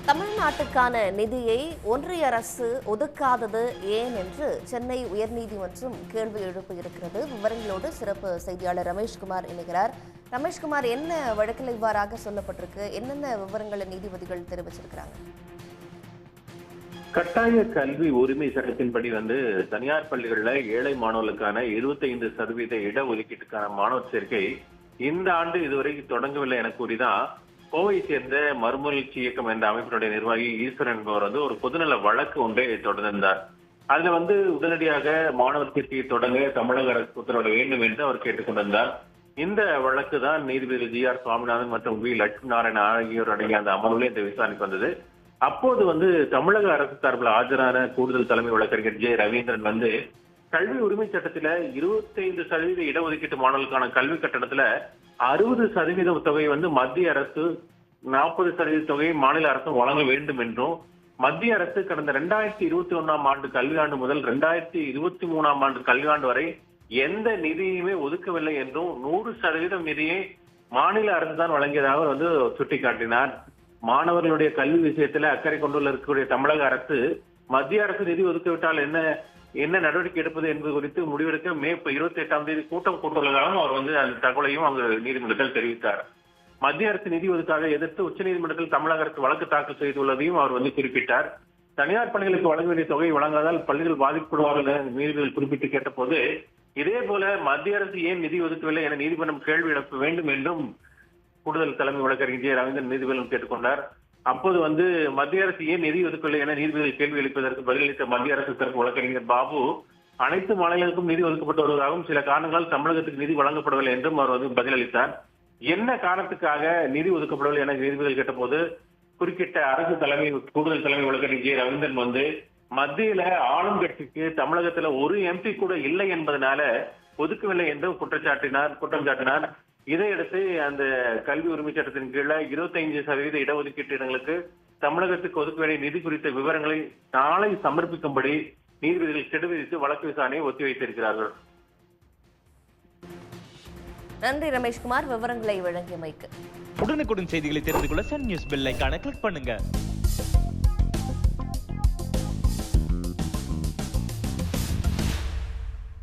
தமிழ்நாட்டுக்கான நிதியை ஒன்றிய அரசு ஒதுக்காதது ஏன் என்று சென்னை உயர்நீதிமன்றம் கேள்வி எழுப்பியிருக்கிறது. விவரங்களோடு சிறப்பு செய்தியாளர் ரமேஷ்குமார் இணைகிறார். ரமேஷ்குமார், என்ன வழக்கில் இவ்வாறாக சொல்லப்பட்டிருக்கு? என்னென்ன விவரங்களை நீதிபதிகள் தெரிவிச்சிருக்கிறாங்க? கட்டாய கல்வி உரிமை சட்டத்தின்படி தனியார் பள்ளிகளில் ஏழை மாணவர்களுக்கான 25% இடஒதுக்கீட்டுக்கான மாணவர் சேர்க்கை இந்த ஆண்டு இதுவரைக்கும் தொடங்கவில்லை என கூறிதான் கோவை சேர்ந்த மறுமலர்ச்சி இயக்கம் என்ற அமைப்பினுடைய நிர்வாகி ஈஸ்வரன் என்பவர் ஒரு பொதுநல வழக்கு ஒன்றை தொடர்ந்தார். அதுல உடனடியாக மாணவர் சேர்க்கையை தொடங்க தமிழக அரசு உத்தரவிட வேண்டும் என்று அவர் கேட்டுக்கொண்டிருந்தார். இந்த வழக்கு தான் நீதிபதிகள் ஜி.ஆர். சுவாமிநாதன் மற்றும் வி. லட்சுமி நாராயணன் ஆகியோர் அடங்கிய அந்த அமர்வுல இந்த விசாரணைக்கு வந்தது. அப்போது தமிழக அரசு சார்பில் ஆஜரான கூடுதல் தலைமை வழக்கறிஞர் ஜே. ரவீந்திரன் கல்வி உரிமை சட்டத்துல 25% இடஒதுக்கீட்டு மாணவர்களுக்கான கல்வி கட்டணத்துல 60% தொகை மத்திய அரசு, 40% தொகையை மாநில அரசு வழங்க வேண்டும் என்றும், மத்திய அரசு கடந்த 2021ஆம் ஆண்டு கல்வியாண்டு முதல் 2023ஆம் ஆண்டு கல்வியாண்டு வரை எந்த நிதியுமே ஒதுக்கவில்லை என்றும் 100% நிதியை மாநில அரசு தான் வழங்கியதாக சுட்டிக்காட்டினார். மாணவர்களுடைய கல்வி விஷயத்துல அக்கறை கொண்டுள்ள இருக்கக்கூடிய தமிழக அரசு மத்திய அரசு நிதி ஒதுக்கிவிட்டால் என்ன நடவடிக்கை எடுப்பது என்பது குறித்து முடிவெடுக்க மே 28ஆம் தேதி கூட்டம் கூட்டுள்ளதாகவும் அவர் அந்த தகவலையும் அங்கு நீதிமன்றத்தில் தெரிவித்தார். மத்திய அரசு நிதி ஒதுக்காக எதிர்த்து உச்சநீதிமன்றத்தில் தமிழக அரசு வழக்கு தாக்கல் செய்துள்ளதையும் அவர் குறிப்பிட்டார். தனியார் பள்ளிகளுக்கு வழங்க வேண்டிய தொகையை வழங்காதால் பள்ளிகள் பாதிக்கப்படுவார்கள் என நீதிபதிகள் குறிப்பிட்டு கேட்டபோது, இதே போல மத்திய அரசு ஏன் நிதி ஒதுக்கவில்லை என நீதிமன்றம் கேள்வி எழுப்ப வேண்டும் என்றும் கூடுதல் தலைமை வழக்கறிஞர் ஜே. ரவீந்திரன் நீதிபதிகளும் கேட்டுக்கொண்டார். அப்போது மத்திய அரசு ஏன் நிதி ஒதுக்கவில்லை என நீதிபதிகள் கேள்வி எழுப்பதற்கு பதிலளித்த மத்திய அரசு தரப்பு வழக்கறிஞர் பாபு, அனைத்து மாநிலங்களுக்கும் நிதி ஒதுக்கப்பட்டு வருவதாகவும் சில காரணங்களால் தமிழகத்துக்கு நிதி வழங்கப்படவில்லை என்றும் அவர் பதிலளித்தார். என்ன காரணத்துக்காக நிதி ஒதுக்கப்படவில்லை என நீதிபதிகள் கேட்டபோது, குறுக்கிட்ட அரசு கூடுதல் தலைமை வழக்கறிஞர் ஜே. ரவீந்திரன் மத்தியில ஆளும் கட்சிக்கு தமிழகத்துல ஒரு எம்பி கூட இல்லை என்பதனால ஒதுக்கவில்லை என்று குற்றம் சாட்டினார். இதையடுத்து அந்த கல்வி உரிமை சட்டத்தின் கீழே 25% இடஒதுக்கீட்டு இடங்களுக்கு தமிழகத்துக்கு ஒதுக்க வேண்டிய நிதி குறித்த விவரங்களை நாளை சமர்ப்பிக்கும்படி நீதிபதிகள் கெடு விதித்து வழக்கு விசாரணையை ஒத்திவைத்திருக்கிறார்கள். நன்றி ரமேஷ்குமார், விவரங்களை வழங்கியமைக்கு. உடனுக்குடன் செய்திகளை தெரிந்து கொள்ள சன் நியூஸ் பெல் ஐகானை கிளிக் பண்ணுங்க.